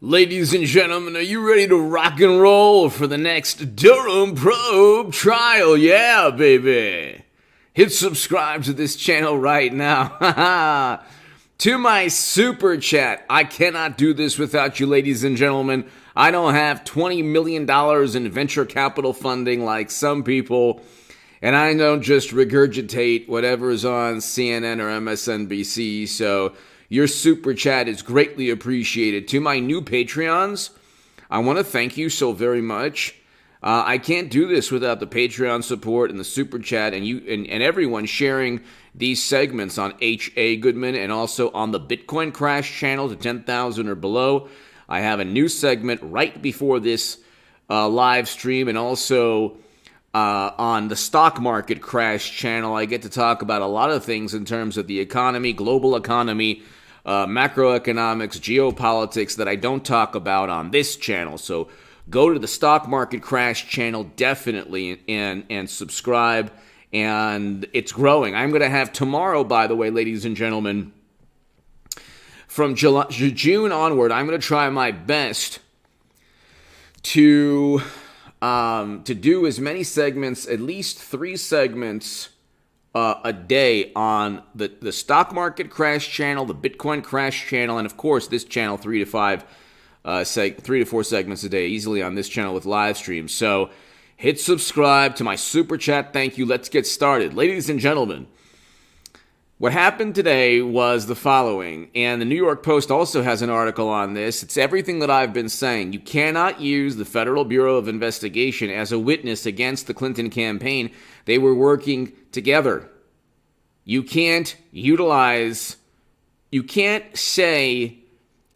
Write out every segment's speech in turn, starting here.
Ladies and gentlemen, are you ready to rock and roll for the next Durham probe trial? Yeah, baby. Hit subscribe to this channel right now. To my super chat. I cannot do this without you, ladies and gentlemen. I don't have $20 million in venture capital funding like some people, and I don't just regurgitate whatever is on CNN or MSNBC, so your super chat is greatly appreciated. To my new Patreons, I want to thank you so very much. I can't do this without the Patreon support and the super chat and you and everyone sharing these segments on H.A. Goodman and also on the Bitcoin Crash channel to 10,000 or below. I have a new segment right before this live stream, and also on the Stock Market Crash channel, I get to talk about a lot of things in terms of the economy, global economy, macroeconomics, geopolitics that I don't talk about on this channel. So go to the Stock Market Crash channel definitely and subscribe. And it's growing. I'm going to have tomorrow, by the way, ladies and gentlemen, from June onward, I'm going to try my best to do as many segments, at least 3 segments a day on the Stock Market Crash channel, the Bitcoin Crash channel, and of course this channel, 3 to 4 segments a day, easily on this channel with live streams. So hit subscribe to my super chat. Thank you. Let's get started. Ladies and gentlemen, what happened today was the following, and the New York Post also has an article on this. It's everything that I've been saying. You cannot use the Federal Bureau of Investigation as a witness against the Clinton campaign. They were working together. You can't say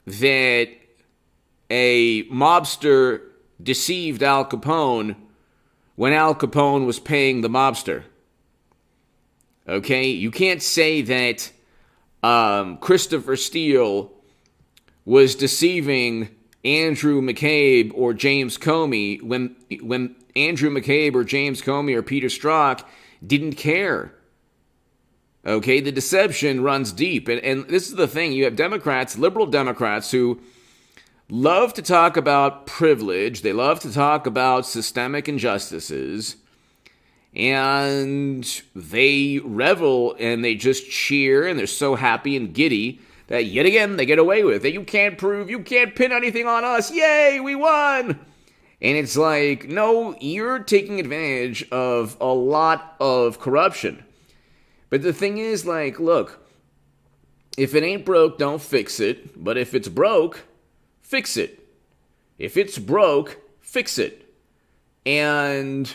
that a mobster deceived Al Capone when Al Capone was paying the mobster. Okay, you can't say that Christopher Steele was deceiving Andrew McCabe or James Comey when Andrew McCabe or James Comey or Peter Strzok didn't care. Okay, the deception runs deep. And this is the thing. You have Democrats, liberal Democrats, who love to talk about privilege. They love to talk about systemic injustices. And they revel and they just cheer and they're so happy and giddy that yet again they get away with it. You can't pin anything on us. Yay, we won. And it's like, no, you're taking advantage of a lot of corruption. But the thing is, like, look, if it ain't broke, don't fix it. But if it's broke, fix it. If it's broke, fix it. And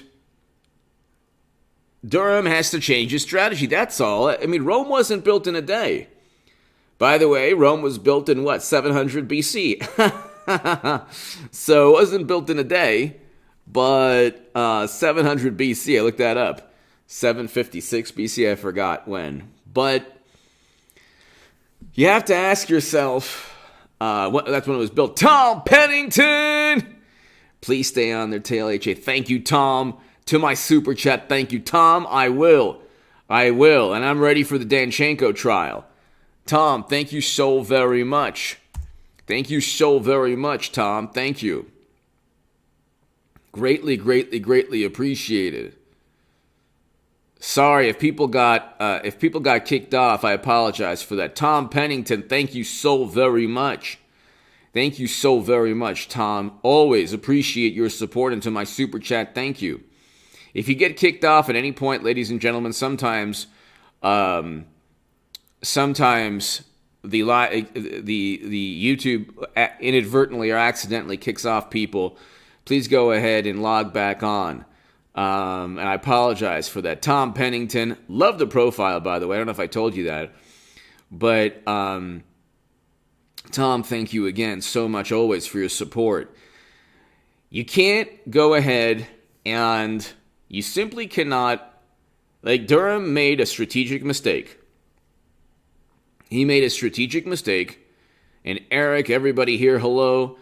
Durham has to change his strategy. That's all. I mean, Rome wasn't built in a day. By the way, Rome was built in, 700 BC. So it wasn't built in a day, but 700 BC. I looked that up. 756 BC, I forgot when. But you have to ask yourself, that's when it was built. Tom Pennington! Please stay on their tail, HA. Thank you, Tom. To my super chat, thank you, Tom. I will. And I'm ready for the Danchenko trial. Tom, thank you so very much. Thank you so very much, Tom. Thank you. Greatly, greatly, greatly appreciated. Sorry if people got kicked off. I apologize for that. Tom Pennington, thank you so very much. Thank you so very much, Tom. Always appreciate your support, and to my super chat, thank you. If you get kicked off at any point, ladies and gentlemen, sometimes the YouTube inadvertently or accidentally kicks off people. Please go ahead and log back on. And I apologize for that. Tom Pennington, love the profile, by the way. I don't know if I told you that, but Tom, thank you again so much always for your support. You can't go ahead and you simply cannot, like, Durham made a strategic mistake. He made a strategic mistake, and Eric, everybody here, hello.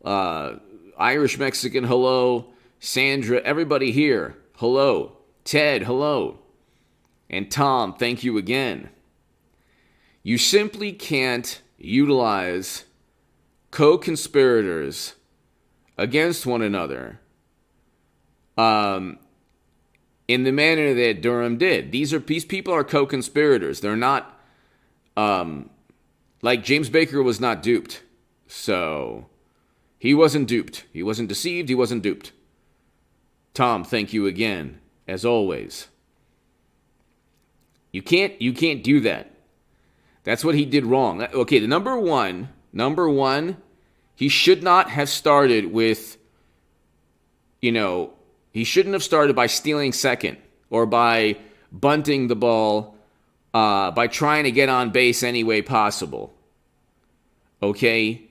Irish Mexican, hello. Sandra, everybody here, hello. Ted, hello. And Tom, thank you again. You simply can't utilize co-conspirators against one another in the manner that Durham did. These people are co-conspirators. They're not, like James Baker was not duped. So he wasn't duped. He wasn't deceived. He wasn't duped. Tom, thank you again, as always. You can't do that. That's what he did wrong. Okay, the number one, he should not have started with, he shouldn't have started by stealing second or by bunting the ball, by trying to get on base any way possible. Okay?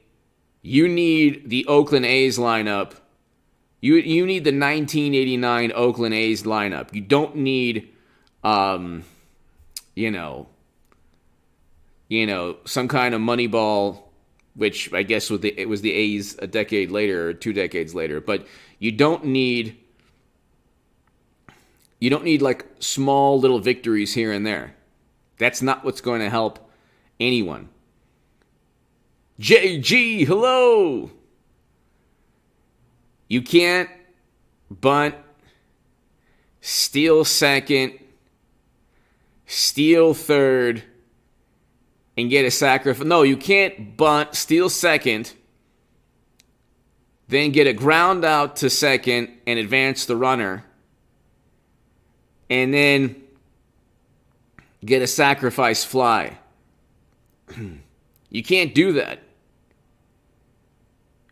You need the Oakland A's lineup. You need the 1989 Oakland A's lineup. You don't need, some kind of money ball, which I guess it was the A's a decade later or 2 decades later. But you don't need like small little victories here and there. That's not what's going to help anyone. JG, hello. You can't bunt, steal second, steal third, and get a sacrifice. No, you can't bunt, steal second, then get a ground out to second and advance the runner, and then get a sacrifice fly. You can't do that.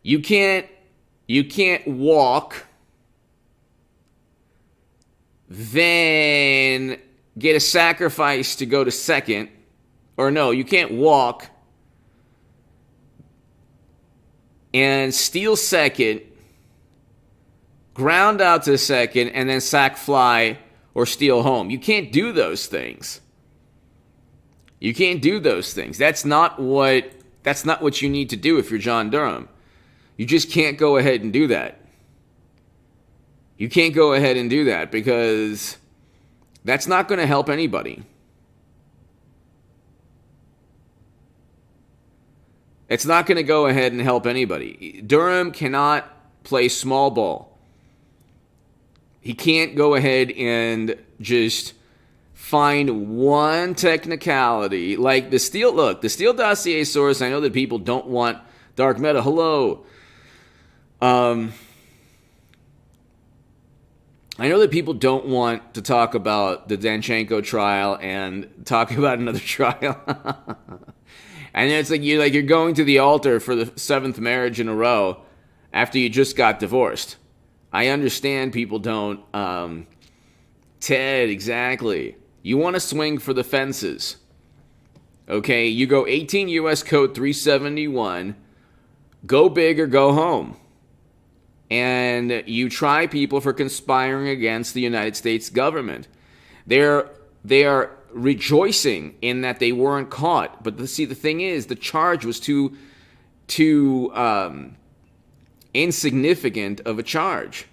You can't walk, then get a sacrifice to go to second. Or no, you can't walk and steal second, ground out to second, and then sack fly or steal home. You can't do those things. You can't do those things. That's not what you need to do if you're John Durham. You just can't go ahead and do that. You can't go ahead and do that because that's not going to help anybody. It's not going to go ahead and help anybody. Durham cannot play small ball. He can't go ahead and just find one technicality. Like the Steele dossier source, I know that people don't want dark meta. Hello. I know that people don't want to talk about the Danchenko trial and talk about another trial. And it's like you're going to the altar for the 7th marriage in a row after you just got divorced. I understand people don't. Ted, exactly. You want to swing for the fences. Okay, you go 18 U.S. Code 371, go big or go home. And you try people for conspiring against the United States government. They are rejoicing in that they weren't caught. But the thing is, the charge was too insignificant of a charge.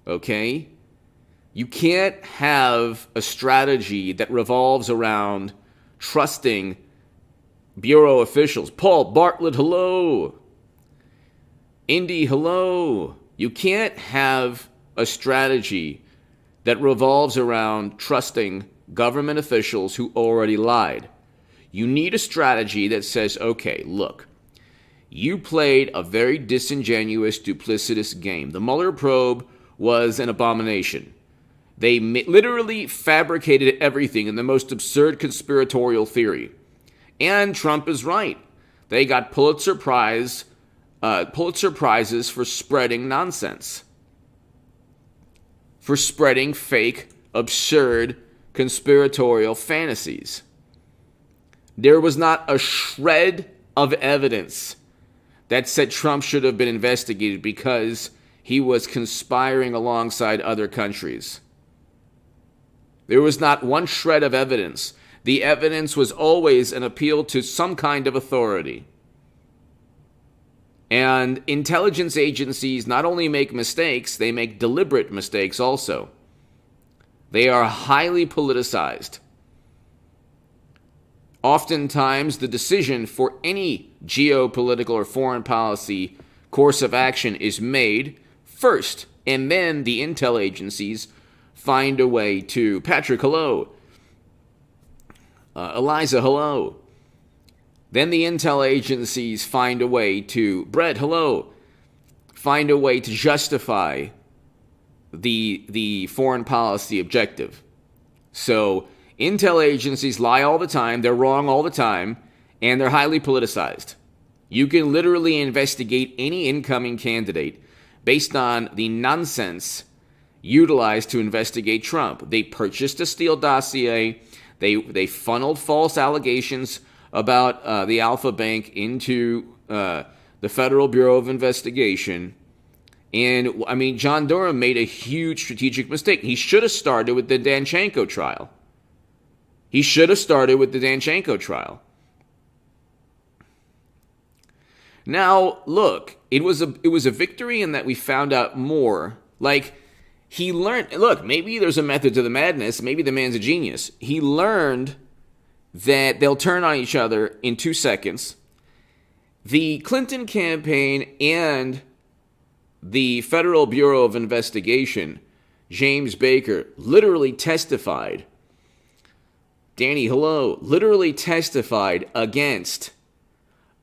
Okay? You can't have a strategy that revolves around trusting bureau officials. Paul Bartlett, hello. Indy, hello. You can't have a strategy that revolves around trusting government officials who already lied. You need a strategy that says, okay, look, you played a very disingenuous, duplicitous game. The Mueller probe was an abomination. They literally fabricated everything in the most absurd conspiratorial theory. And Trump is right. They got Pulitzer prizes for spreading nonsense, for spreading fake, absurd, conspiratorial fantasies. There was not a shred of evidence that said Trump should have been investigated because he was conspiring alongside other countries. There was not one shred of evidence. The evidence was always an appeal to some kind of authority. And intelligence agencies not only make mistakes, they make deliberate mistakes also. They are highly politicized. Oftentimes, the decision for any geopolitical or foreign policy course of action is made first, and then the intel agencies find a way to... Patrick, hello. Eliza, hello. Then the intel agencies find a way to... Brett, hello. Find a way to justify the foreign policy objective. So intel agencies lie all the time, they're wrong all the time, and they're highly politicized. You can literally investigate any incoming candidate based on the nonsense utilized to investigate Trump. They purchased a Steele dossier. They funneled false allegations about the Alpha Bank into the Federal Bureau of Investigation. And, I mean, John Durham made a huge strategic mistake. He should have started with the Danchenko trial. Now, look, it was a victory in that we found out more. Like, he learned, look, maybe there's a method to the madness. Maybe the man's a genius. He learned that they'll turn on each other in 2 seconds. The Clinton campaign and the Federal Bureau of Investigation, James Baker, literally testified. Danny, hello. Literally testified against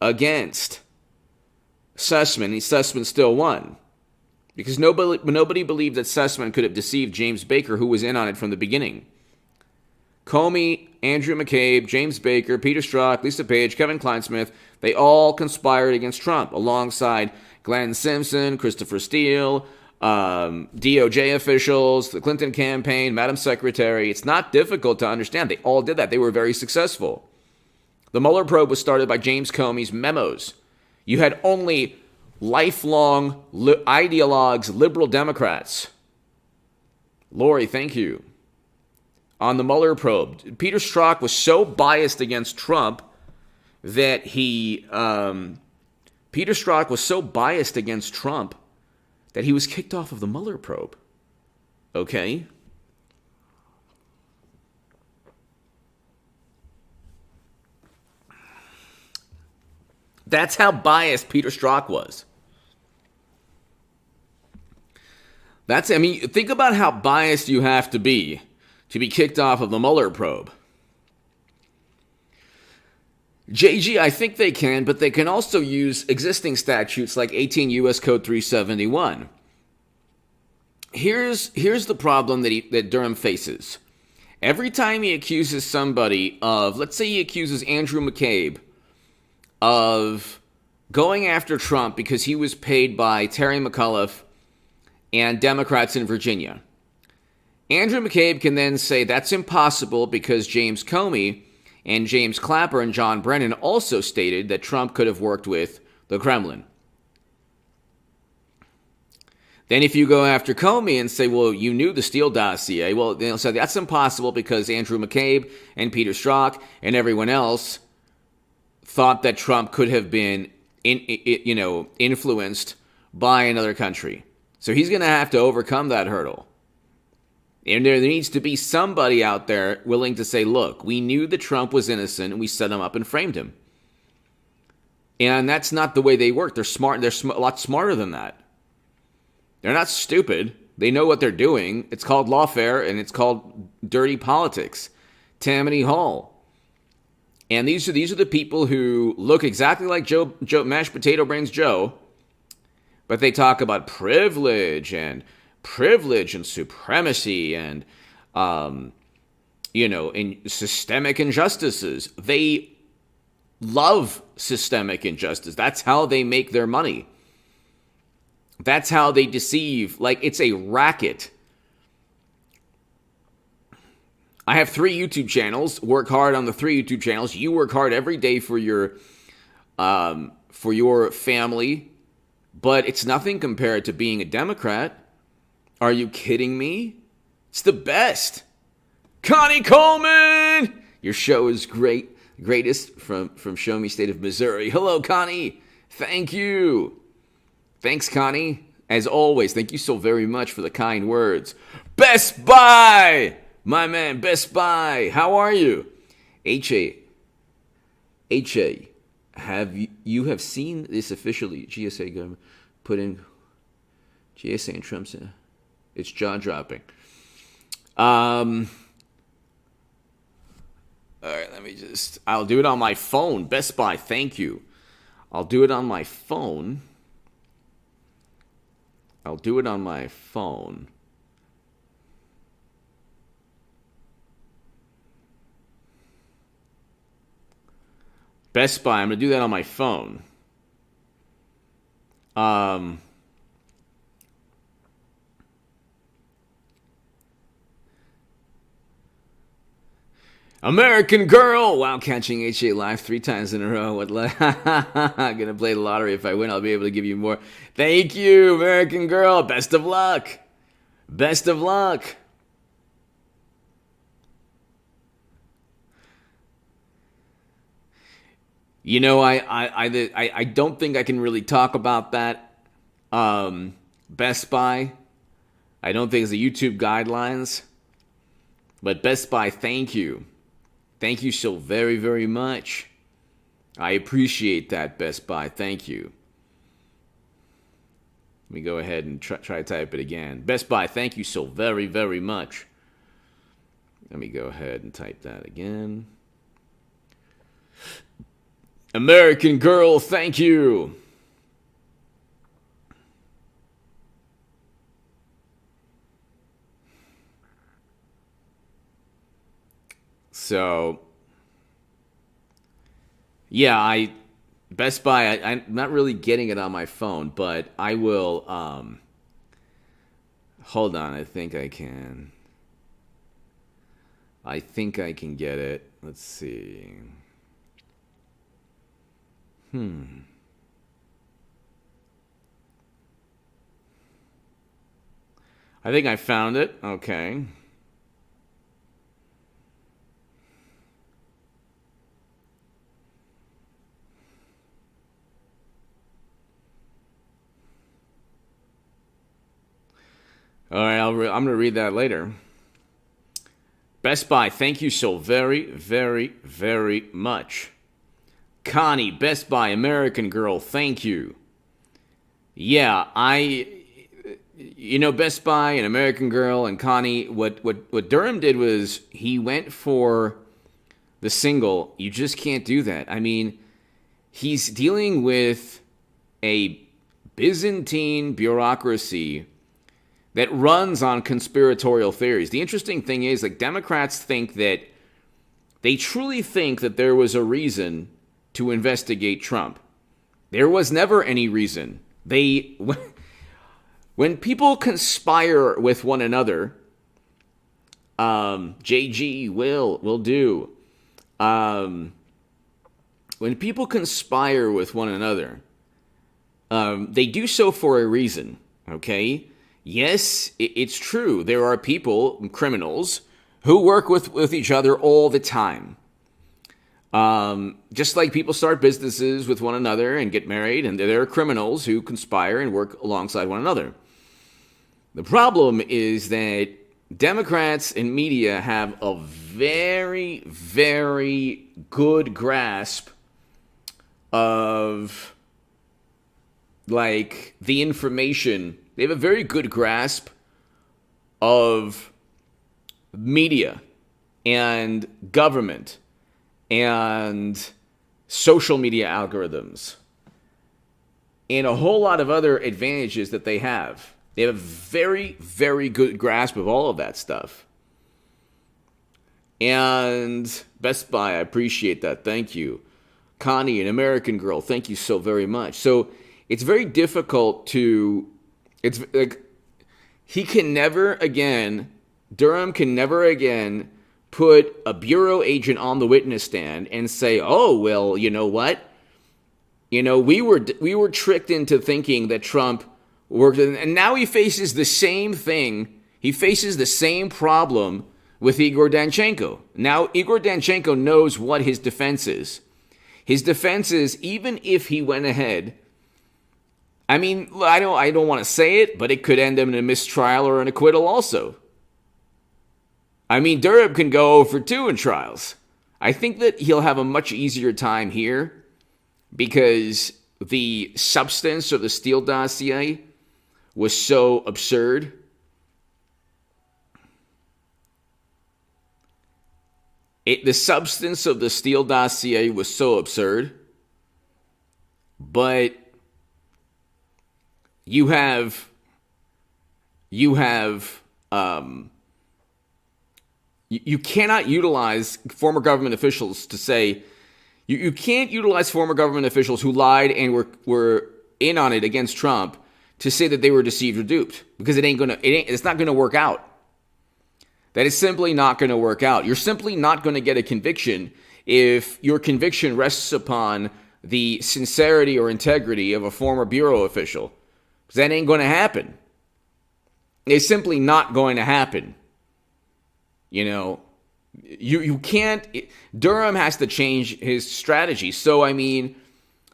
Sussman. And Sussman still won. Because nobody believed that Sussman could have deceived James Baker, who was in on it from the beginning. Comey, Andrew McCabe, James Baker, Peter Strzok, Lisa Page, Kevin Kleinsmith, they all conspired against Trump alongside Glenn Simpson, Christopher Steele, DOJ officials, the Clinton campaign, Madam Secretary. It's not difficult to understand. They all did that. They were very successful. The Mueller probe was started by James Comey's memos. You had only lifelong ideologues, liberal Democrats. Lori, thank you. On the Mueller probe, Peter Strzok was so biased against Trump that he was kicked off of the Mueller probe. Okay? That's how biased Peter Strzok was. Think about how biased you have to be kicked off of the Mueller probe. JG, I think they can, but they can also use existing statutes like 18 U.S. Code 371. Here's the problem that Durham faces. Every time he accuses somebody of, let's say he accuses Andrew McCabe of going after Trump because he was paid by Terry McAuliffe and Democrats in Virginia. Andrew McCabe can then say that's impossible because James Comey and James Clapper and John Brennan also stated that Trump could have worked with the Kremlin. Then if you go after Comey and say, well, you knew the Steele dossier, well, they'll say that's impossible because Andrew McCabe and Peter Strzok and everyone else thought that Trump could have been influenced by another country. So he's going to have to overcome that hurdle. And there needs to be somebody out there willing to say, look, we knew that Trump was innocent and we set him up and framed him. And that's not the way they work. They're smart. They're a lot smarter than that. They're not stupid. They know what they're doing. It's called lawfare and it's called dirty politics. Tammany Hall. And these are the people who look exactly like Joe Mashed Potato Brains Joe, but they talk about privilege and supremacy and in systemic injustices. They love systemic injustice. That's how they make their money. That's how they deceive. Like, it's a racket. I have 3 YouTube channels. Work hard on the 3 YouTube channels. You work hard every day for your family, but it's nothing compared to being a Democrat. Are you kidding me? It's the best. Connie Coleman! Your show is great. Greatest from Show Me State of Missouri. Hello, Connie. Thank you. Thanks, Connie. As always, thank you so very much for the kind words. Best Buy! My man, Best Buy. How are you? HA. HA, you have seen this officially? GSA government put in GSA and Trump's. It's jaw dropping. All right, I'll do it on my phone. Best Buy, thank you. I'll do it on my phone. Best Buy, I'm going to do that on my phone. American Girl! Wow, catching HA live 3 times in a row. I'm going to play the lottery. If I win, I'll be able to give you more. Thank you, American Girl. Best of luck. Best of luck. You know, I don't think I can really talk about that. Best Buy, I don't think it's the YouTube guidelines. But Best Buy, thank you. Thank you so very, very much. I appreciate that, Best Buy. Thank you. Let me go ahead and try to type it again. Best Buy, thank you so very, very much. Let me go ahead and type that again. American Girl, thank you. So, yeah, Best Buy, I'm not really getting it on my phone, but I will, hold on, I think I can get it. Let's see. I think I found it. Okay. All right, I'm going to read that later. Best Buy, thank you so very, very, very much. Connie, Best Buy, American Girl, thank you. Yeah, Best Buy and American Girl and Connie, what Durham did was he went for the single. You just can't do that. I mean, he's dealing with a Byzantine bureaucracy that runs on conspiratorial theories. The interesting thing is, like, Democrats think that they truly think that there was a reason to investigate Trump. There was never any reason. When people conspire with one another, JG will do. When people conspire with one another, they do so for a reason, okay? Yes, it's true. There are people, criminals, who work with each other all the time. Just like people start businesses with one another and get married, and there are criminals who conspire and work alongside one another. The problem is that Democrats and media have a very, very good grasp of, like, the information. They have a very good grasp of media and government and social media algorithms and a whole lot of other advantages that they have. They have a very, very good grasp of all of that stuff. And Best Buy, I appreciate that. Thank you. Connie, an American Girl, thank you so very much. So it's very difficult to... It's like Durham can never again put a bureau agent on the witness stand and say, "Oh, well, you know what? You know, we were tricked into thinking that Trump worked," and now he faces the same thing. He faces the same problem with Igor Danchenko. Now Igor Danchenko knows what his defense is. His defense is, even if he went ahead, I mean, I don't want to say it, but it could end him in a mistrial or an acquittal also. I mean, Durham can go 0 for 2 in trials. I think that he'll have a much easier time here because the substance of the Steele dossier was so absurd. The substance of the Steele dossier was so absurd, but you cannot utilize former government officials to say, you can't utilize former government officials who lied and were in on it against Trump to say that they were deceived or duped, because it's not gonna work out. That is simply not going to work out. You're simply not going to get a conviction if your conviction rests upon the sincerity or integrity of a former bureau official. Because that ain't going to happen. It's simply not going to happen. You know, you can't. Durham has to change his strategy. So, I mean,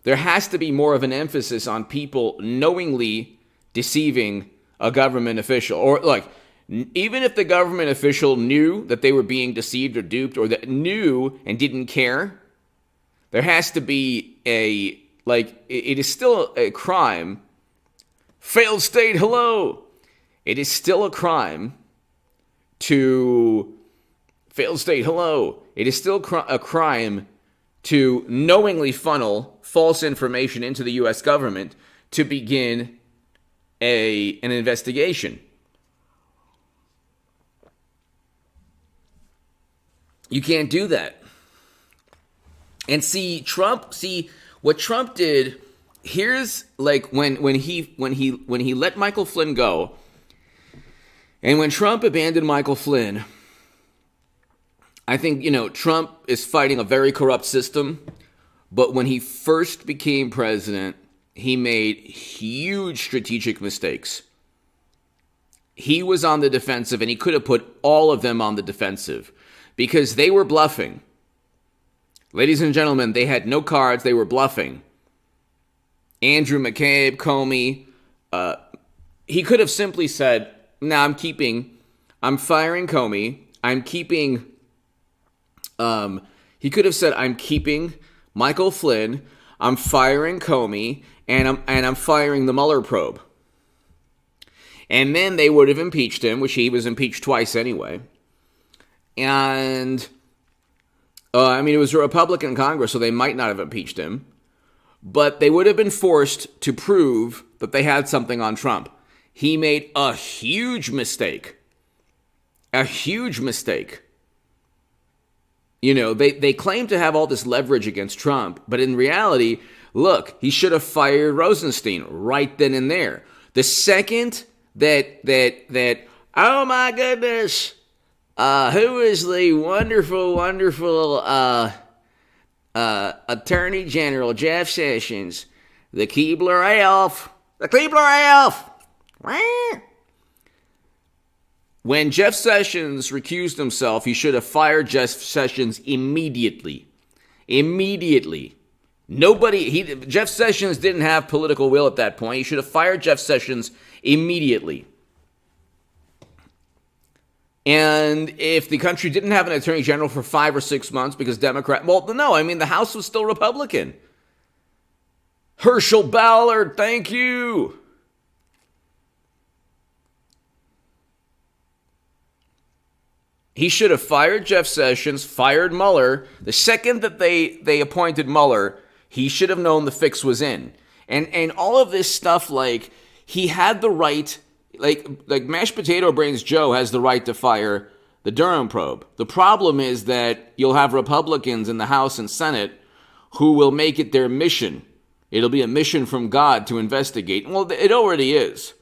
there has to be more of an emphasis on people knowingly deceiving a government official. Or, like, even if the government official knew that they were being deceived or duped, or that knew and didn't care, there has to be it is still a crime. Failed state, hello. It is still a crime to failed state, hello. It is still a crime to knowingly funnel false information into the U.S. government to begin an investigation. You can't do that. And what Trump did. Here's like when he let Michael Flynn go, and when Trump abandoned Michael Flynn, I think, Trump is fighting a very corrupt system. But when he first became president, he made huge strategic mistakes. He was on the defensive, and he could have put all of them on the defensive, because they were bluffing. Ladies and gentlemen, they had no cards. They were bluffing. Andrew McCabe, Comey, he could have simply said, I'm firing Comey. He could have said, I'm keeping Michael Flynn. I'm firing Comey, and I'm firing the Mueller probe. And then they would have impeached him, which he was impeached twice anyway. And, it was a Republican Congress, so they might not have impeached him. But they would have been forced to prove that they had something on Trump. He made a huge mistake. A huge mistake. They claim to have all this leverage against Trump, but in reality, look, he should have fired Rosenstein right then and there. The second that oh my goodness, who is the wonderful Attorney General Jeff Sessions? The Keebler Elf. The Keebler Elf. When Jeff Sessions recused himself, he should have fired Jeff Sessions immediately. Immediately. Jeff Sessions didn't have political will at that point. He should have fired Jeff Sessions immediately. And if the country didn't have an attorney general for 5 or 6 months because the House was still Republican. Herschel Ballard, thank you. He should have fired Jeff Sessions, fired Mueller. The second that they appointed Mueller, he should have known the fix was in. And all of this stuff, like, he had the right, like Mashed Potato Brains Joe has the right to fire the Durham probe. The problem is that you'll have Republicans in the House and Senate who will make it their mission. It'll be a mission from God to investigate. Well, it already is.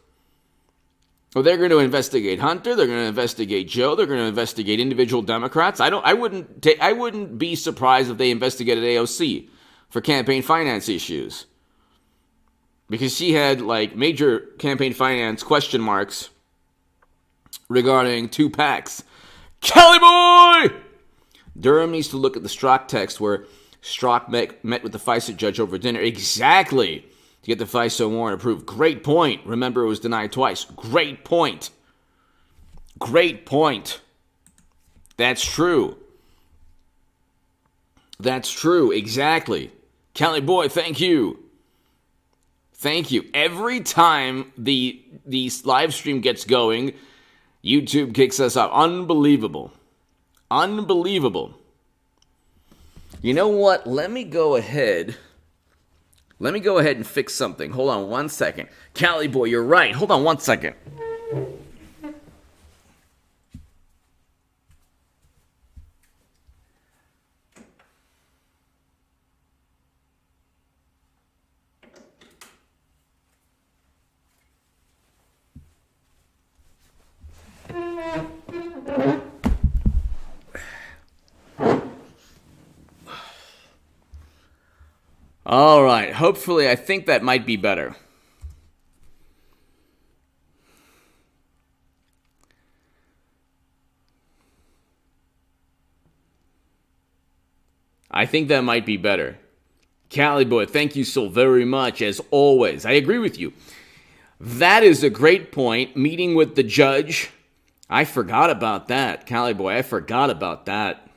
Well, they're going to investigate Hunter. They're going to investigate Joe. They're going to investigate individual Democrats. I wouldn't be surprised if they investigated AOC for campaign finance issues, because she had major campaign finance question marks regarding 2 PACs. Kelly boy! Durham needs to look at the Strzok text where Strzok met with the FISA judge over dinner. Exactly. To get the FISA warrant approved. Great point. Remember, it was denied twice. Great point. Great point. That's true. That's true. Exactly. Cali boy, thank you. Thank you. Every time the live stream gets going, YouTube kicks us off. Unbelievable. Unbelievable. You know what? Let me go ahead and fix something. Hold on one second. Cali boy, you're right. Hold on one second. All right. Hopefully, I think that might be better. I think that might be better. Cali boy, thank you so very much, as always. I agree with you. That is a great point. Meeting with the judge. I forgot about that. Cali boy, I forgot about that.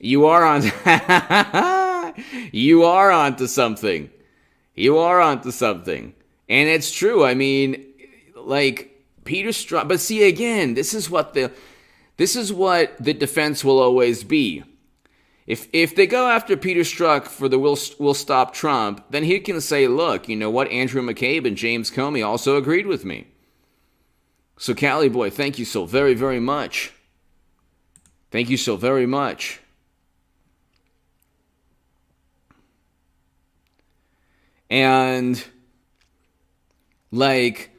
You are on. You are onto something. You are onto something. And it's true. I mean, like Peter Strzok. But see, again, this is what the defense will always be. If they go after Peter Strzok for the "We'll Stop Trump," then he can say, "Look, you know what? Andrew McCabe and James Comey also agreed with me." So, Cali boy, thank you so very, very much. Thank you so very much. And, like,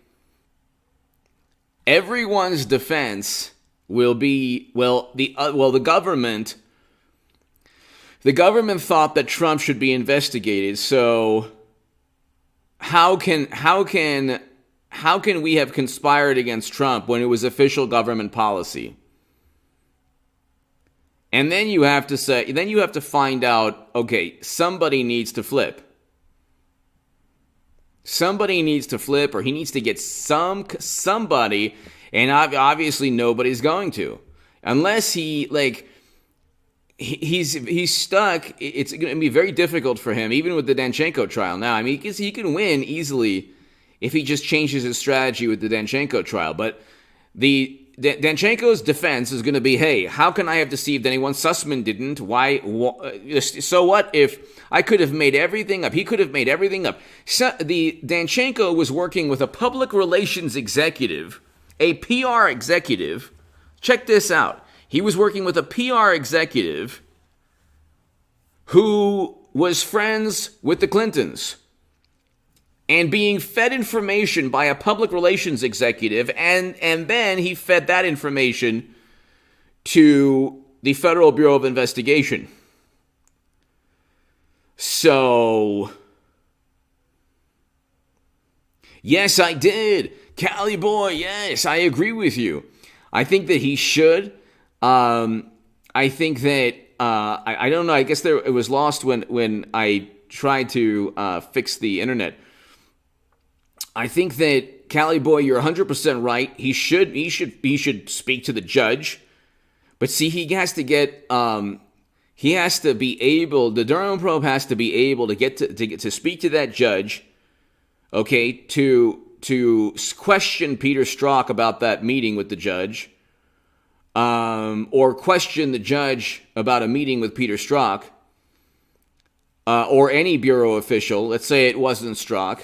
everyone's defense will be, the government thought that Trump should be investigated. So how can we have conspired against Trump when it was official government policy? And then you have to find out, okay, somebody needs to flip. Somebody needs to flip, or he needs to get somebody, and obviously nobody's going to. Unless he's stuck. It's going to be very difficult for him, even with the Danchenko trial. Now, I mean, he can win easily if he just changes his strategy with the Danchenko trial. But Danchenko's defense is going to be, hey, how can I have deceived anyone? Sussman didn't. Why? So what if I could have made everything up? He could have made everything up. So the Danchenko was working with a public relations executive, a PR executive. Check this out. He was working with a PR executive who was friends with the Clintons and being fed information by a public relations executive, and then he fed that information to the Federal Bureau of Investigation. So, yes, I did. Cali boy, yes, I agree with you. I think that he should. I think that, I don't know, I guess it was lost when I tried to fix the internet. I think that, Cali boy, you're 100% right. He should speak to the judge. But see, the Durham probe has to be able to get to speak to that judge, okay, to question Peter Strzok about that meeting with the judge, or question the judge about a meeting with Peter Strzok, or any bureau official. Let's say it wasn't Strzok.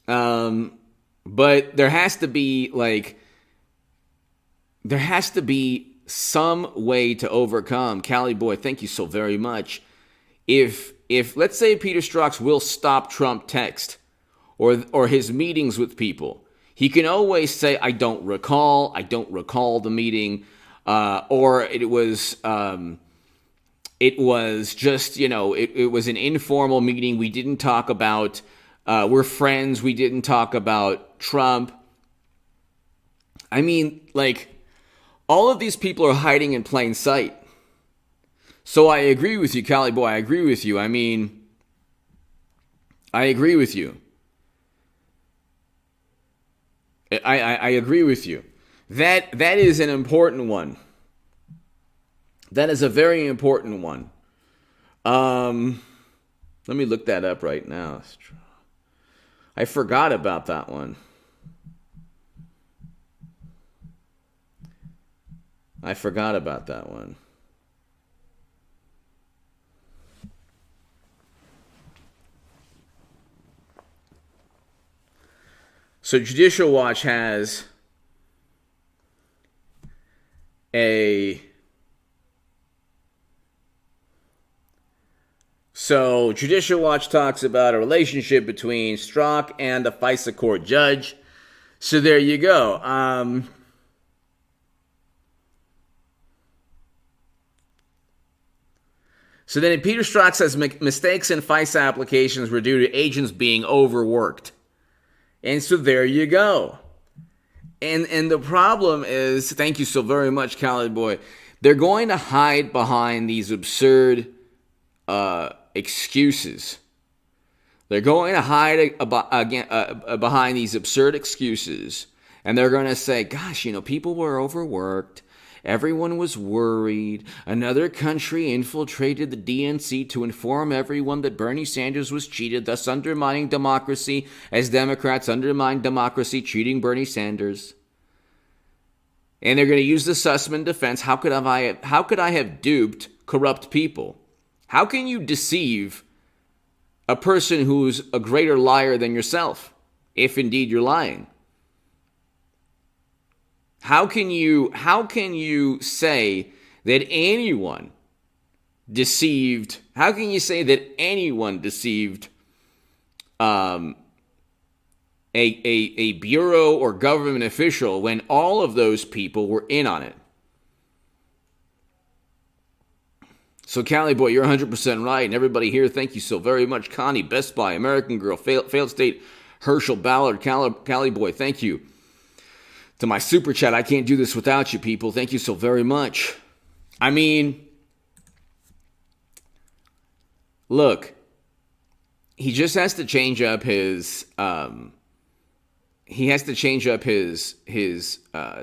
But there has to be some way to overcome. Cali boy, thank you so very much. If let's say Peter Strzok's "Will Stop Trump" text, or his meetings with people, he can always say, I don't recall the meeting, or it was just, it was an informal meeting. We didn't talk about, we're friends. We didn't talk about Trump. I mean, all of these people are hiding in plain sight. So I agree with you, Cali boy. I agree with you. I mean, I agree with you. I agree with you. That is an important one. That is a very important one. Let me look that up right now. I forgot about that one. So Judicial Watch has So Judicial Watch talks about a relationship between Strzok and a FISA court judge. So there you go. So then Peter Strzok says mistakes in FISA applications were due to agents being overworked. And so there you go. And the problem is, thank you so very much, Khaled Boy, they're going to hide behind these absurd excuses. They're going to hide behind these absurd excuses, and they're going to say, gosh, people were overworked. Everyone was worried. Another country infiltrated the DNC to inform everyone that Bernie Sanders was cheated, thus undermining democracy as Democrats undermine democracy, cheating Bernie Sanders. And they're going to use the Sussman defense. How could I have duped corrupt people? How can you deceive a person who's a greater liar than yourself, if indeed you're lying? How can you say that anyone deceived? How can you say that anyone deceived a bureau or government official when all of those people were in on it? So, Cali Boy, you're 100% right. And everybody here, thank you so very much. Connie, Best Buy, American Girl, Failed State, Herschel, Ballard, Cali Boy, thank you. To my super chat, I can't do this without you, people. Thank you so very much. I mean, look, he just has to change up his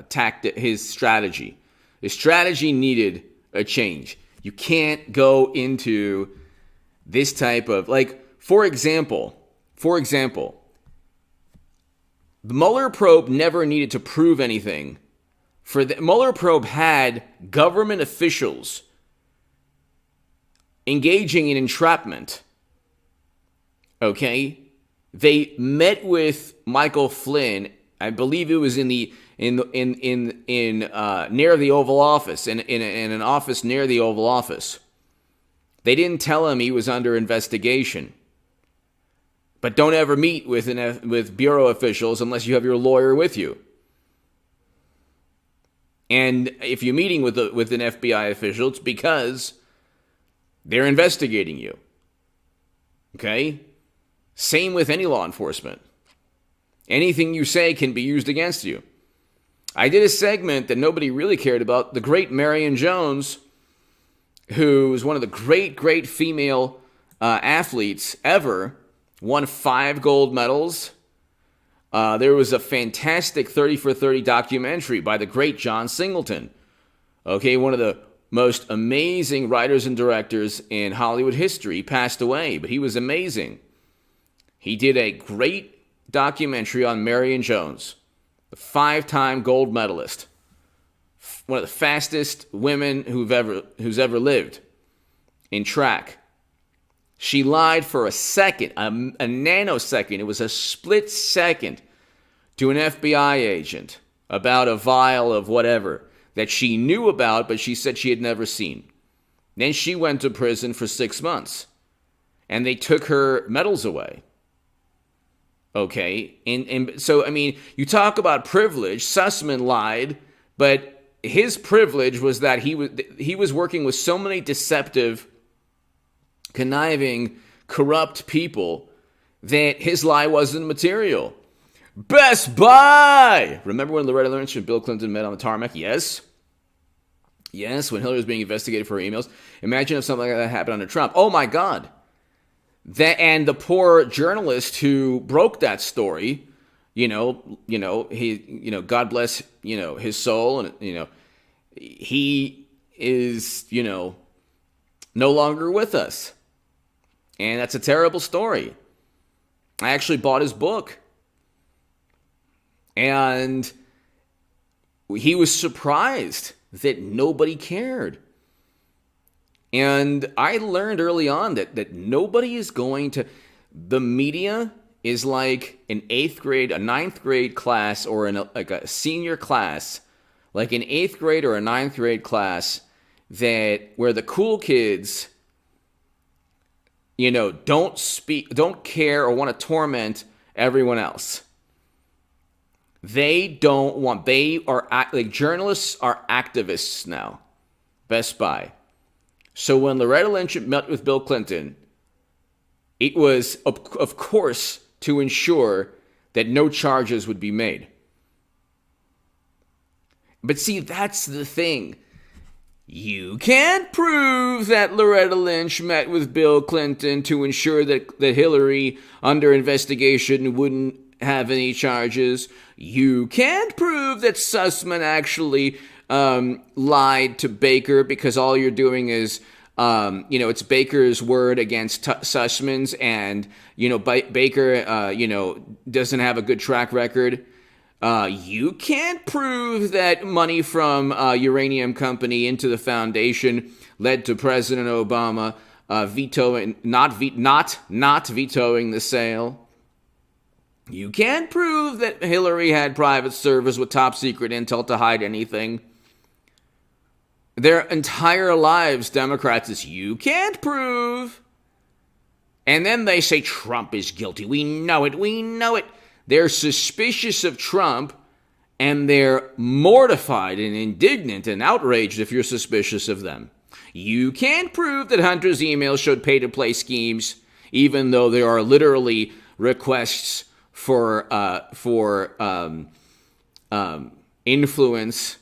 tactic, his strategy. His strategy needed a change. You can't go into this type of, for example, the Mueller probe never needed to prove anything. Mueller probe had government officials engaging in entrapment. Okay? They met with Michael Flynn. I believe it was near the Oval Office, in an office near the Oval Office. They didn't tell him he was under investigation. But don't ever meet with bureau officials unless you have your lawyer with you. And if you're meeting with an FBI official, it's because they're investigating you. Okay? Same with any law enforcement. Anything you say can be used against you. I did a segment that nobody really cared about. The great Marion Jones, who is one of the great female athletes ever, won 5 gold medals. There was a fantastic 30 for 30 documentary by the great John Singleton. Okay, one of the most amazing writers and directors in Hollywood history. He passed away, but he was amazing. He did a great documentary on Marion Jones, the 5-time gold medalist, one of the fastest women who's ever lived in track. She lied for a second, a nanosecond. It was a split second to an FBI agent about a vial of whatever that she knew about, but she said she had never seen. Then she went to prison for 6 months, and they took her medals away. Okay, and so, I mean, you talk about privilege. Sussman lied, but his privilege was that he was working with so many deceptive, conniving, corrupt people that his lie wasn't material. Best Buy! Remember when Loretta Lynch and Bill Clinton met on the tarmac? Yes. Yes, when Hillary was being investigated for her emails. Imagine if something like that happened under Trump. Oh my God. And the poor journalist who broke that story, God bless, his soul, and he is, no longer with us. And that's a terrible story. I actually bought his book. And he was surprised that nobody cared. And I learned early on that nobody is going to... The media is like an 8th grade, a 9th grade class, or like a senior class, like an 8th grade or a 9th grade class, where the cool kids, don't care or want to torment everyone else. They are like, journalists are activists now. Best Buy. So when Loretta Lynch met with Bill Clinton, it was, of course, to ensure that no charges would be made. But see, that's the thing. You can't prove that Loretta Lynch met with Bill Clinton to ensure that Hillary, under investigation, wouldn't have any charges. You can't prove that Sussman actually lied to Baker, because all you're doing is, it's Baker's word against Sussman's, and, Baker, doesn't have a good track record. You can't prove that money from uranium company into the foundation led to President Obama not vetoing the sale. You can't prove that Hillary had private servers with top secret intel to hide anything. Their entire lives, Democrats, you can't prove. And then they say Trump is guilty. We know it. They're suspicious of Trump, and they're mortified and indignant and outraged if you're suspicious of them. You can't prove that Hunter's emails showed pay-to-play schemes, even though there are literally requests for influence.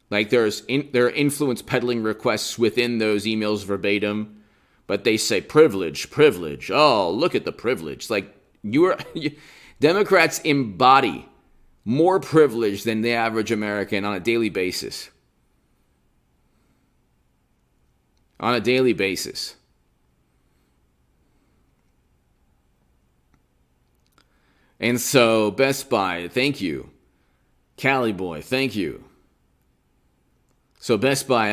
Like there are influence peddling requests within those emails verbatim, but they say privilege. Oh, look at the privilege. Like Democrats embody more privilege than the average American on a daily basis. And so, Best Buy, thank you. Cali Boy, thank you. So Best Buy,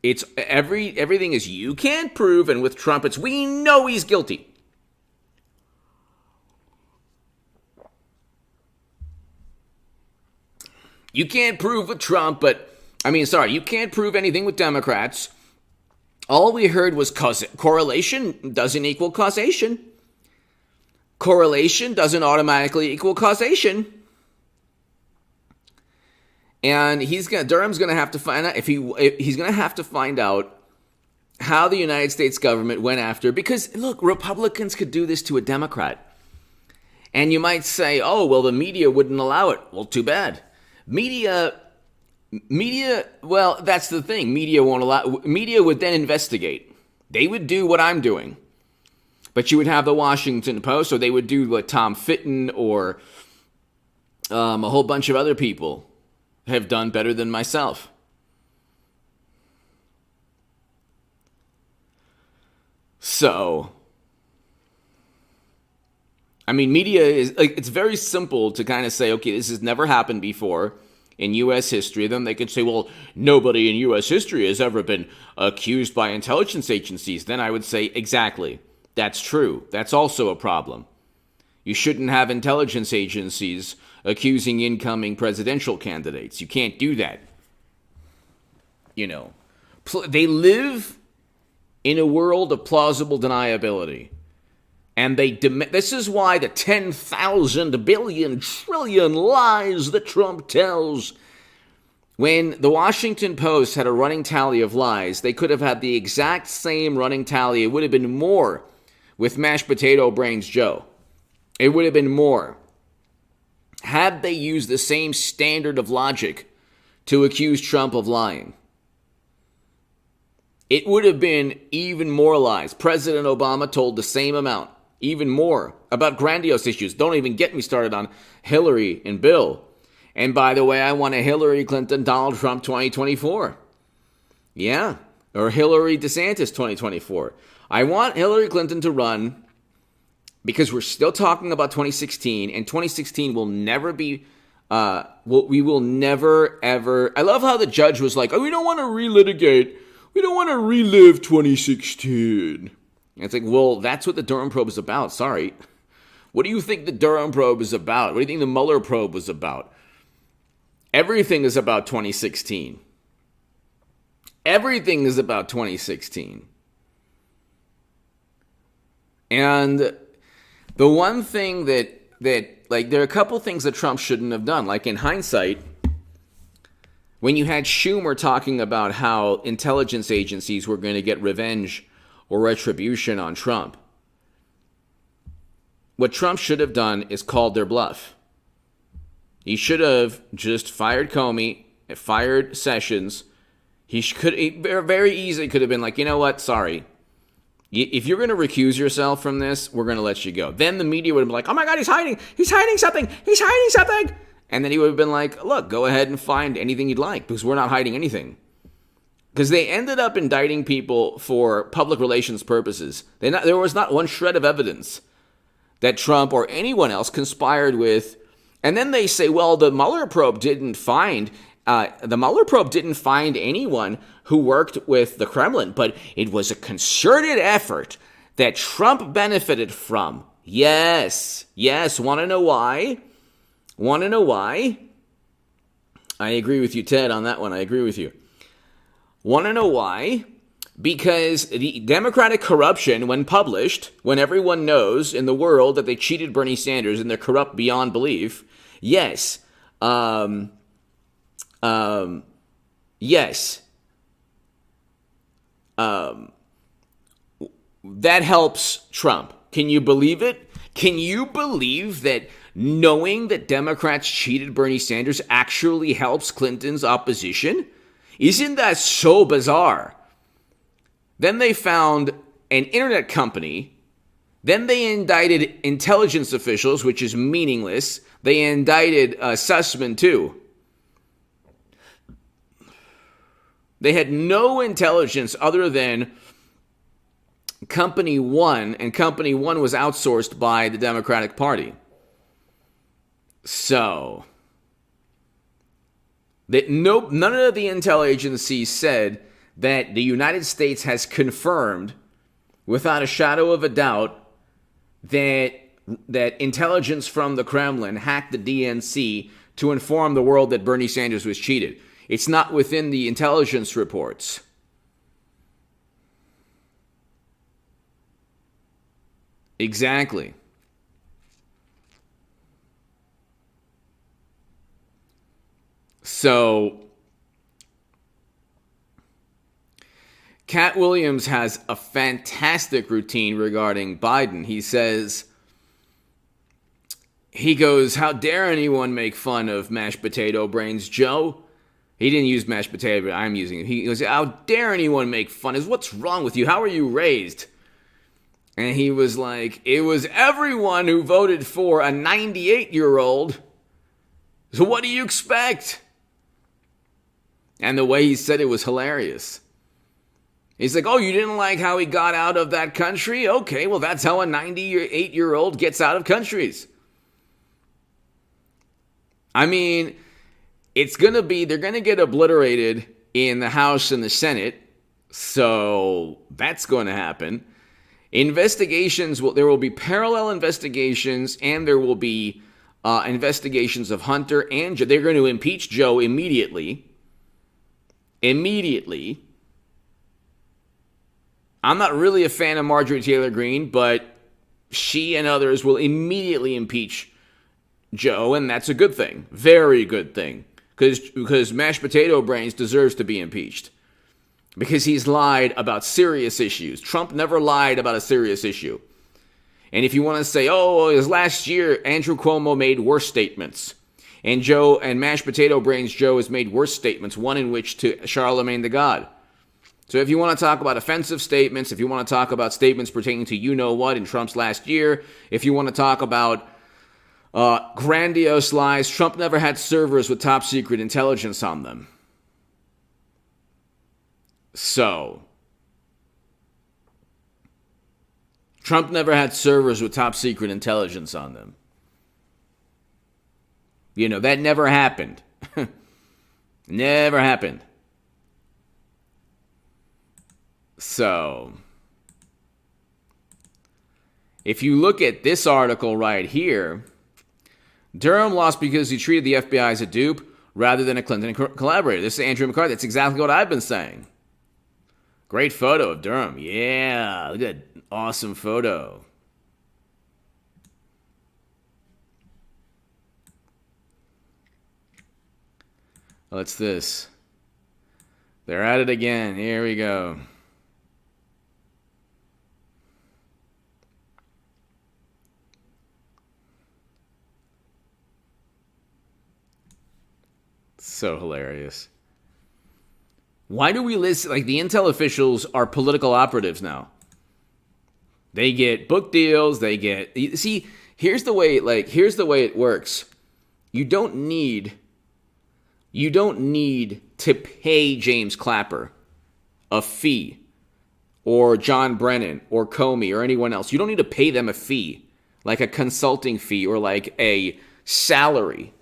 it's everything is you can't prove, and with Trump, it's we know he's guilty. You can't prove with Trump, you can't prove anything with Democrats. All we heard was correlation doesn't equal causation. Correlation doesn't automatically equal causation. And Durham's going to have to find out he's going to have to find out how the United States government went after, because look, Republicans could do this to a Democrat. And you might say, oh, well, the media wouldn't allow it. Well, too bad. Media, well, that's the thing. Media would then investigate. They would do what I'm doing. But you would have the Washington Post, or they would do what Tom Fitton or a whole bunch of other people have done better than myself. So, media is it's very simple to kind of say, okay, this has never happened before in U.S. history. Then they could say, well, nobody in U.S. history has ever been accused by intelligence agencies. Then I would say, exactly, that's true. That's also a problem. You shouldn't have intelligence agencies accusing incoming presidential candidates. You can't do that. They live in a world of plausible deniability. And this is why the 10,000 billion trillion lies that Trump tells. When the Washington Post had a running tally of lies, they could have had the exact same running tally. It would have been more with Mashed Potato Brains Joe. It would have been more. Had they used the same standard of logic to accuse Trump of lying, it would have been even more lies. President Obama told the same amount, even more, about grandiose issues. Don't even get me started on Hillary and Bill. And by the way, I want a Hillary Clinton, Donald Trump 2024. Yeah. Or Hillary DeSantis 2024. I want Hillary Clinton to run because we're still talking about 2016, and 2016 will never be, we will never, ever. I love how the judge was like, oh, we don't want to relitigate. We don't want to relive 2016. And it's like, well, that's what the Durham probe is about. Sorry. What do you think the Durham probe is about? What do you think the Mueller probe was about? Everything is about 2016. Everything is about 2016. And the one thing that like, there are a couple things that Trump shouldn't have done. Like, in hindsight, when you had Schumer talking about how intelligence agencies were going to get revenge or retribution on Trump, what Trump should have done is called their bluff. He should have just fired Comey, fired Sessions. He very easily could have been like, you know what, sorry. If you're going to recuse yourself from this, we're going to let you go. Then the media would have been like, oh my God, he's hiding something. And then he would have been like, look, go ahead and find anything you'd like, because we're not hiding anything. Because they ended up indicting people for public relations purposes. There was not one shred of evidence that Trump or anyone else conspired with. And then they say, well, the Mueller probe didn't find anyone who worked with the Kremlin, but it was a concerted effort that Trump benefited from. Yes. Want to know why? I agree with you, Ted, on that one. I agree with you. Want to know why? Because the Democratic corruption, when published, when everyone knows in the world that they cheated Bernie Sanders and they're corrupt beyond belief, yes. That helps Trump. Can you believe it? Can you believe that knowing that Democrats cheated Bernie Sanders actually helps Clinton's opposition? Isn't that so bizarre? Then they found an internet company. Then they indicted intelligence officials, which is meaningless. They indicted Sussman too. They had no intelligence other than Company 1, and Company 1 was outsourced by the Democratic Party. So, none of the intel agencies said that the United States has confirmed, without a shadow of a doubt, that intelligence from the Kremlin hacked the DNC to inform the world that Bernie Sanders was cheated. It's not within the intelligence reports. Exactly. So, Cat Williams has a fantastic routine regarding Biden. He goes, how dare anyone make fun of mashed potato brains, Joe? He didn't use mashed potato, but I'm using it. He goes, how dare anyone make fun? What's wrong with you? How are you raised? And he was like, it was everyone who voted for a 98-year-old. So what do you expect? And the way he said it was hilarious. He's like, oh, you didn't like how he got out of that country? Okay, well, that's how a 98-year-old gets out of countries. I mean, they're going to get obliterated in the House and the Senate. So that's going to happen. Investigations, there will be parallel investigations, and there will be investigations of Hunter and Joe. They're going to impeach Joe immediately. I'm not really a fan of Marjorie Taylor Greene, but she and others will immediately impeach Joe, and that's a good thing. Very good thing. Because mashed potato brains deserves to be impeached. Because he's lied about serious issues. Trump never lied about a serious issue. And if you want to say, oh, his last year, Andrew Cuomo made worse statements. And mashed potato brains Joe has made worse statements, one in which to Charlemagne the God. So if you want to talk about offensive statements, if you want to talk about statements pertaining to you-know-what in Trump's last year, if you want to talk about grandiose lies, Trump never had servers with top-secret intelligence on them. So, Trump never had servers with top secret intelligence on them. That never happened. Never happened. So, if you look at this article right here, Durham lost because he treated the FBI as a dupe rather than a Clinton collaborator. This is Andrew McCarthy. That's exactly what I've been saying. Great photo of Durham. Yeah, look at that awesome photo. What's this? They're at it again. Here we go. So hilarious. Why do we listen? Like, the intel officials are political operatives now. They get book deals. They get. See, here's the way it works. You don't need to pay James Clapper a fee, or John Brennan, or Comey, or anyone else. You don't need to pay them a fee, like a consulting fee or like a salary.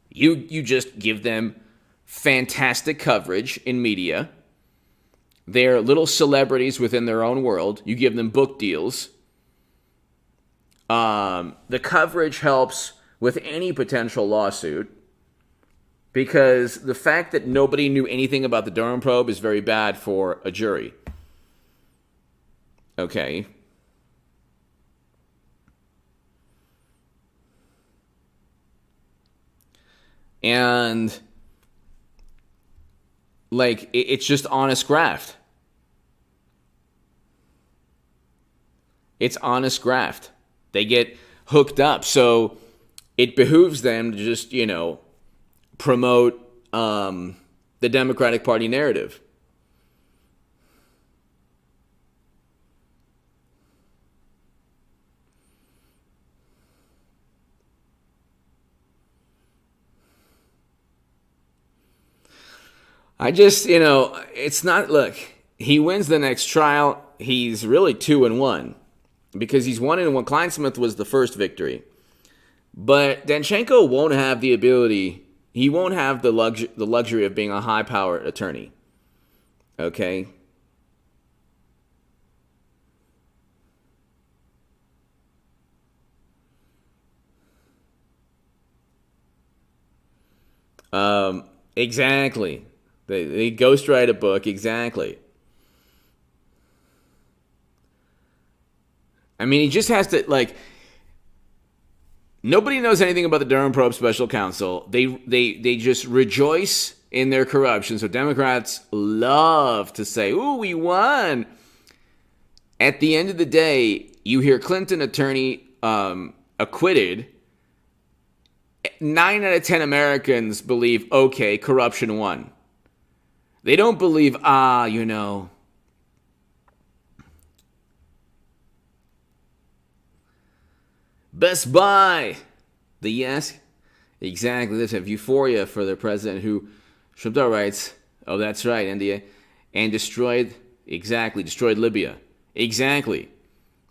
You just give them fantastic coverage in media. They're little celebrities within their own world. You give them book deals. The coverage helps with any potential lawsuit, because the fact that nobody knew anything about the Durham probe is very bad for a jury. Okay. And, like, it's just honest graft. It's honest graft. They get hooked up. So it behooves them to just, promote the Democratic Party narrative. It's not, look, he wins the next trial. He's really 2-1 because he's 1-1. Kleinsmith was the first victory. But Danchenko won't have the ability, he won't have the luxury of being a high-powered attorney. Okay? Exactly. They ghostwrite a book, exactly. I mean, he just has to, like, nobody knows anything about the Durham Probe Special Counsel. They just rejoice in their corruption. So Democrats love to say, ooh, we won. At the end of the day, you hear Clinton attorney acquitted. 9 out of 10 Americans believe, okay, corruption won. They don't believe, Best Buy. The yes. Exactly. Let's have euphoria for the president who stripped our rights. Oh, that's right, NDA. And destroyed Libya. Exactly.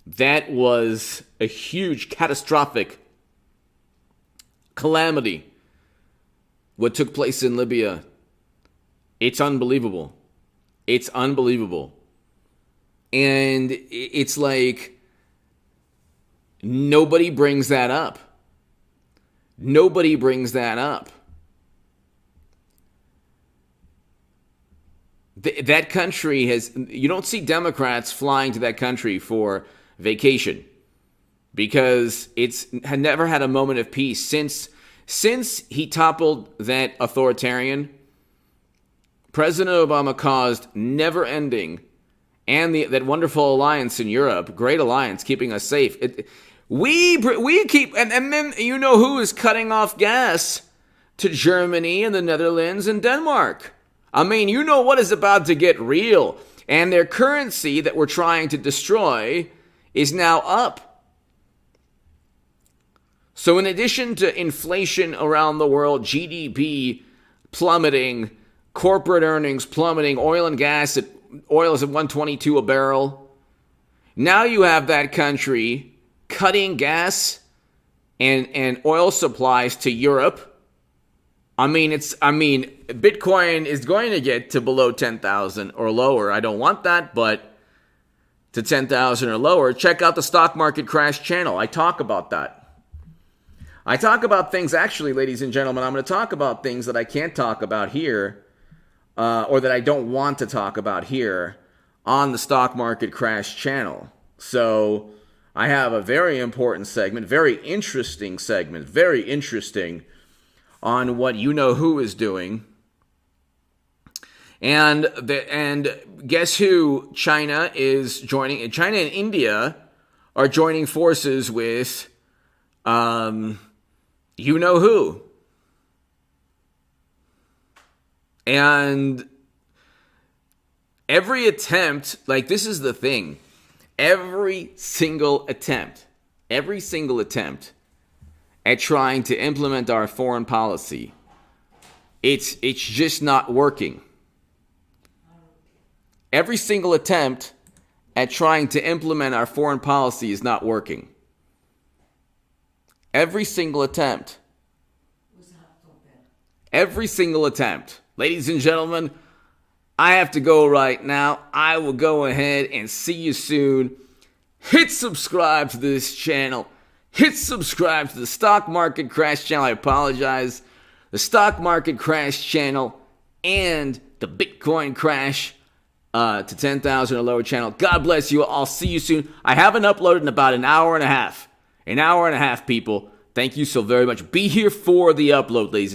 That was a huge, catastrophic calamity. What took place in Libya. It's unbelievable. It's unbelievable. And it's like nobody brings that up. Nobody brings that up. That country you don't see Democrats flying to that country for vacation because it's had never had a moment of peace since he toppled that authoritarian. President Obama caused never-ending, and that wonderful alliance in Europe, great alliance, keeping us safe. We keep, and then you know who is cutting off gas to Germany and the Netherlands and Denmark. I mean, you know what is about to get real, and their currency that we're trying to destroy is now up. So in addition to inflation around the world, GDP plummeting, corporate earnings plummeting, oil and gas at oil is at 122 a barrel. Now you have that country cutting gas and oil supplies to Europe. I mean, Bitcoin is going to get to below 10,000 or lower. I don't want that, but to 10,000 or lower. Check out the stock market crash channel. I talk about that. I talk about things, actually, ladies and gentlemen, I'm going to talk about things that I can't talk about here, or that I don't want to talk about here on the stock market crash channel. So I have a very important segment, very interesting on what you know who is doing. And guess who China is joining? China and India are joining forces with you know who. And every attempt, like, this is the thing, every single attempt at trying to implement our foreign policy, it's just not working. Every single attempt at trying to implement our foreign policy is not working. Every single attempt. Every single attempt. Ladies and gentlemen, I have to go right now. I will go ahead and see you soon. Hit subscribe to this channel. Hit subscribe to the Stock Market Crash channel. I apologize. The Stock Market Crash channel and the Bitcoin Crash to 10,000 or lower channel. God bless you. I'll see you soon. I haven't uploaded in about an hour and a half. An hour and a half, people. Thank you so very much. Be here for the upload, ladies and gentlemen.